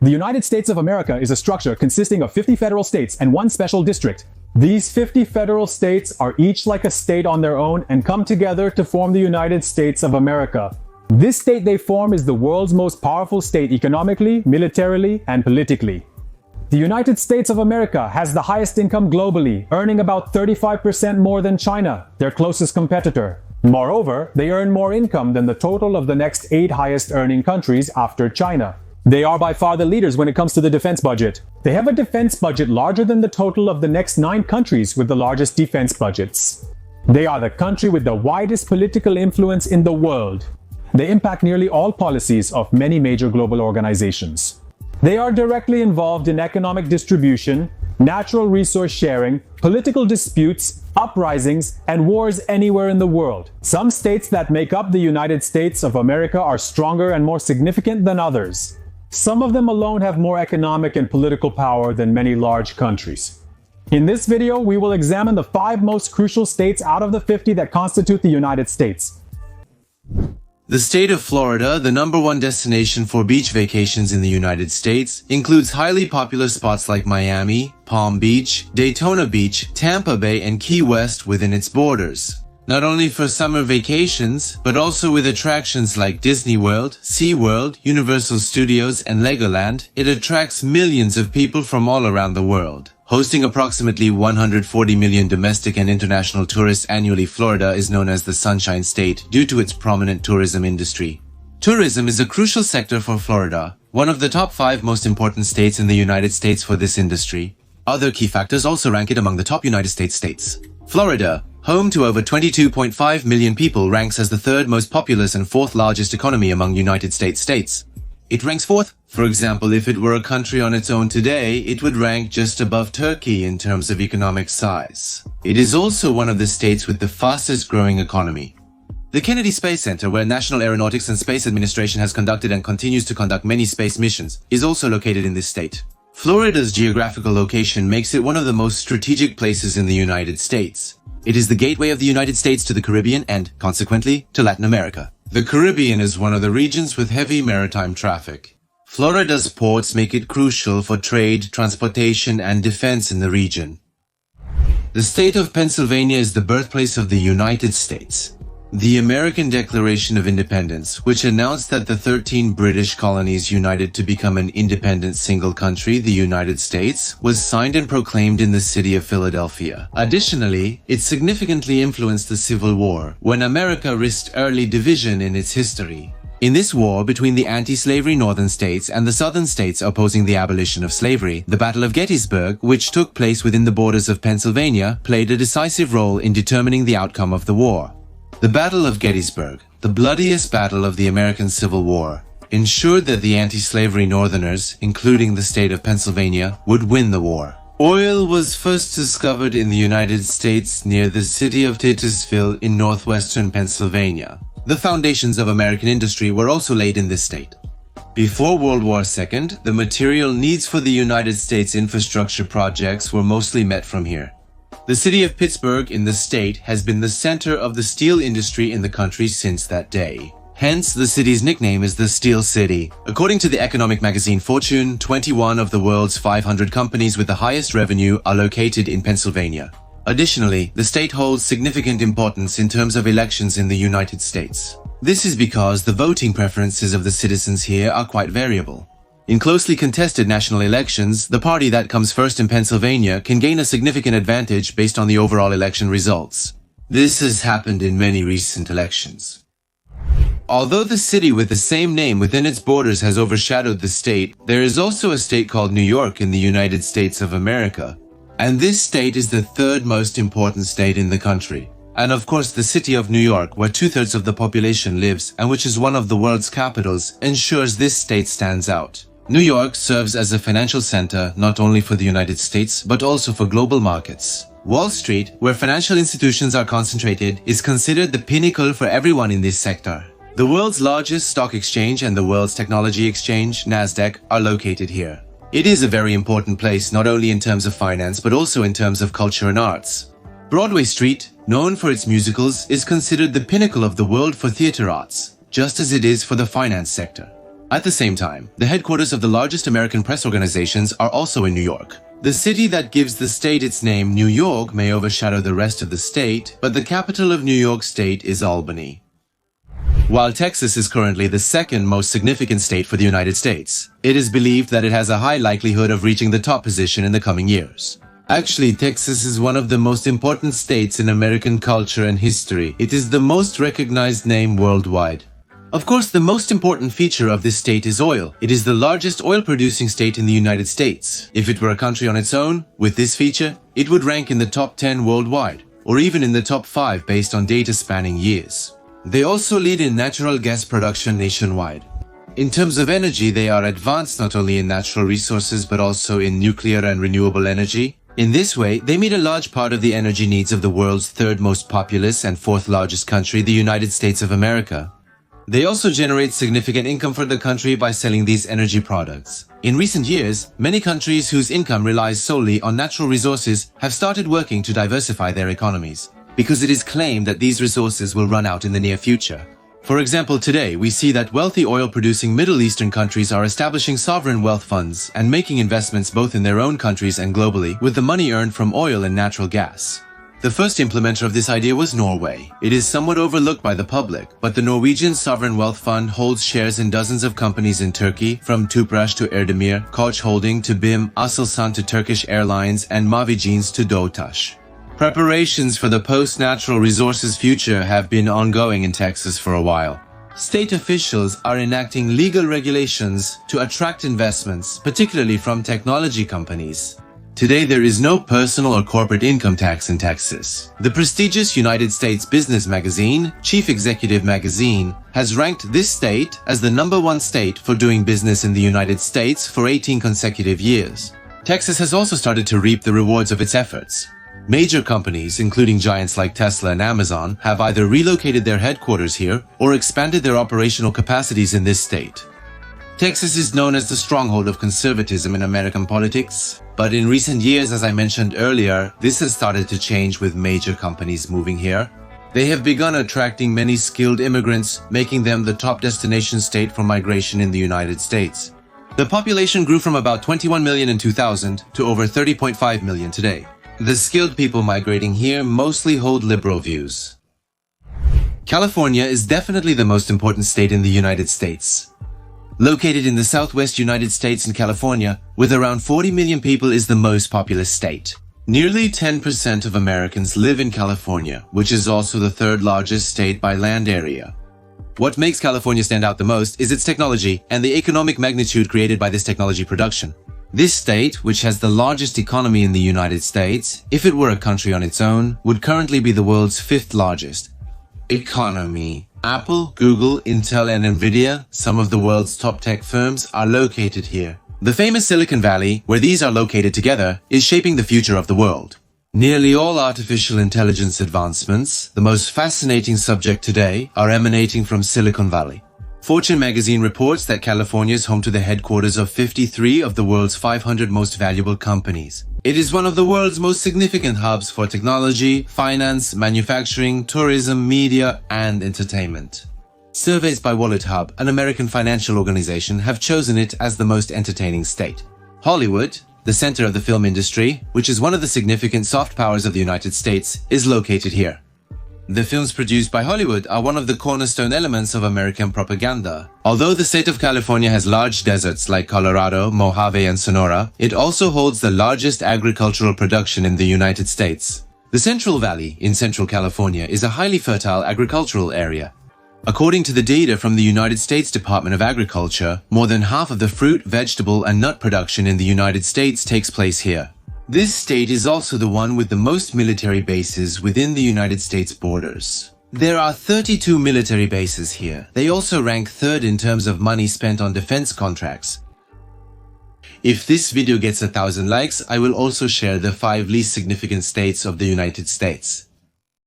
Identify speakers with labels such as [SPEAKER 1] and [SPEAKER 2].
[SPEAKER 1] The United States of America is a structure consisting of 50 federal states and one special district. These 50 federal states are each like a state on their own and come together to form the United States of America. This state they form is the world's most powerful state economically, militarily, and politically. The United States of America has the highest income globally, earning about 35% more than China, their closest competitor. Moreover, they earn more income than the total of the next 8 highest earning countries after China. They are by far the leaders when it comes to the defense budget. They have a defense budget larger than the total of the next 9 countries with the largest defense budgets. They are the country with the widest political influence in the world. They impact nearly all policies of many major global organizations. They are directly involved in economic distribution, natural resource sharing, political disputes, uprisings, and wars anywhere in the world. Some states that make up the United States of America are stronger and more significant than others. Some of them alone have more economic and political power than many large countries. In this video, we will examine the 5 most crucial states out of the 50 that constitute the United States.
[SPEAKER 2] The state of Florida, the #1 destination for beach vacations in the United States, includes highly popular spots like Miami, Palm Beach, Daytona Beach, Tampa Bay, and Key West within its borders. Not only for summer vacations, but also with attractions like Disney World, SeaWorld, Universal Studios, and Legoland, it attracts millions of people from all around the world. Hosting approximately 140 million domestic and international tourists annually, Florida is known as the Sunshine State due to its prominent tourism industry. Tourism is a crucial sector for Florida, one of the top 5 most important states in the United States for this industry. Other key factors also rank it among the top United States states. Florida, home to over 22.5 million people, ranks as the 3rd most populous and 4th largest economy among United States states. It ranks 4th. For example, if it were a country on its own today, it would rank just above Turkey in terms of economic size. It is also one of the states with the fastest growing economy. The Kennedy Space Center, where National Aeronautics and Space Administration has conducted and continues to conduct many space missions, is also located in this state. Florida's geographical location makes it one of the most strategic places in the United States. It is the gateway of the United States to the Caribbean and, consequently, to Latin America. The Caribbean is one of the regions with heavy maritime traffic. Florida's ports make it crucial for trade, transportation, and defense in the region. The state of Pennsylvania is the birthplace of the United States. The American Declaration of Independence, which announced that the 13 British colonies united to become an independent single country, the United States, was signed and proclaimed in the city of Philadelphia. Additionally, it significantly influenced the Civil War, when America risked early division in its history. In this war between the anti-slavery northern states and the southern states opposing the abolition of slavery, the Battle of Gettysburg, which took place within the borders of Pennsylvania, played a decisive role in determining the outcome of the war. The Battle of Gettysburg, the bloodiest battle of the American Civil War, ensured that the anti-slavery Northerners, including the state of Pennsylvania, would win the war. Oil was first discovered in the United States near the city of Titusville in northwestern Pennsylvania. The foundations of American industry were also laid in this state. Before World War II, the material needs for the United States infrastructure projects were mostly met from here. The city of Pittsburgh in the state has been the center of the steel industry in the country since that day. Hence, the city's nickname is the Steel City. According to the economic magazine Fortune, 21 of the world's 500 companies with the highest revenue are located in Pennsylvania. Additionally, the state holds significant importance in terms of elections in the United States. This is because the voting preferences of the citizens here are quite variable. In closely contested national elections, the party that comes first in Pennsylvania can gain a significant advantage based on the overall election results. This has happened in many recent elections. Although the city with the same name within its borders has overshadowed the state, there is also a state called New York in the United States of America. And this state is the 3rd most important state in the country. And of course, the city of New York, where 2/3 of the population lives and which is one of the world's capitals, ensures this state stands out. New York serves as a financial center not only for the United States, but also for global markets. Wall Street, where financial institutions are concentrated, is considered the pinnacle for everyone in this sector. The world's largest stock exchange and the world's technology exchange, Nasdaq, are located here. It is a very important place not only in terms of finance, but also in terms of culture and arts. Broadway Street, known for its musicals, is considered the pinnacle of the world for theater arts, just as it is for the finance sector. At the same time, the headquarters of the largest American press organizations are also in New York. The city that gives the state its name, New York, may overshadow the rest of the state, but the capital of New York State is Albany. While Texas is currently the second most significant state for the United States, it is believed that it has a high likelihood of reaching the top position in the coming years. Actually, Texas is one of the most important states in American culture and history. It is the most recognized name worldwide. Of course, the most important feature of this state is oil. It is the largest oil-producing state in the United States. If it were a country on its own, with this feature, it would rank in the top 10 worldwide, or even in the top 5 based on data spanning years. They also lead in natural gas production nationwide. In terms of energy, they are advanced not only in natural resources but also in nuclear and renewable energy. In this way, they meet a large part of the energy needs of the world's third most populous and fourth largest country, the United States of America. They also generate significant income for the country by selling these energy products. In recent years, many countries whose income relies solely on natural resources have started working to diversify their economies, because it is claimed that these resources will run out in the near future. For example, today we see that wealthy oil-producing Middle Eastern countries are establishing sovereign wealth funds and making investments both in their own countries and globally with the money earned from oil and natural gas. The first implementer of this idea was Norway. It is somewhat overlooked by the public, but the Norwegian Sovereign Wealth Fund holds shares in dozens of companies in Turkey, from Tüpraş to Erdemir, Koç Holding to BİM, Aselsan to Turkish Airlines, and Mavi Jeans to Doğutaş. Preparations for the post-natural resources future have been ongoing in Texas for a while. State officials are enacting legal regulations to attract investments, particularly from technology companies. Today, there is no personal or corporate income tax in Texas. The prestigious United States business magazine, Chief Executive Magazine, has ranked this state as the #1 state for doing business in the United States for 18 consecutive years. Texas has also started to reap the rewards of its efforts. Major companies, including giants like Tesla and Amazon, have either relocated their headquarters here or expanded their operational capacities in this state. Texas is known as the stronghold of conservatism in American politics, but in recent years, as I mentioned earlier, this has started to change with major companies moving here. They have begun attracting many skilled immigrants, making them the top destination state for migration in the United States. The population grew from about 21 million in 2000 to over 30.5 million today. The skilled people migrating here mostly hold liberal views. California is definitely the most important state in the United States. Located in the southwest United States and California, with around 40 million people, is the most populous state. Nearly 10% of Americans live in California, which is also the third largest state by land area. What makes California stand out the most is its technology and the economic magnitude created by this technology production. This state, which has the largest economy in the United States, if it were a country on its own, would currently be the world's 5th largest economy. Apple, Google, Intel, and Nvidia, some of the world's top tech firms, are located here. The famous Silicon Valley, where these are located together, is shaping the future of the world. Nearly all artificial intelligence advancements, the most fascinating subject today, are emanating from Silicon Valley. Fortune magazine reports that California is home to the headquarters of 53 of the world's 500 most valuable companies. It is one of the world's most significant hubs for technology, finance, manufacturing, tourism, media, and entertainment. Surveys by WalletHub, an American financial organization, have chosen it as the most entertaining state. Hollywood, the center of the film industry, which is one of the significant soft powers of the United States, is located here. The films produced by Hollywood are one of the cornerstone elements of American propaganda. Although the state of California has large deserts like Colorado, Mojave, and Sonora, it also holds the largest agricultural production in the United States. The Central Valley in Central California is a highly fertile agricultural area. According to the data from the United States Department of Agriculture, more than half of the fruit, vegetable, and nut production in the United States takes place here. This state is also the one with the most military bases within the United States borders. There are 32 military bases here. They also rank 3rd in terms of money spent on defense contracts. If this video gets 1,000 likes, I will also share the 5 least significant states of the United States.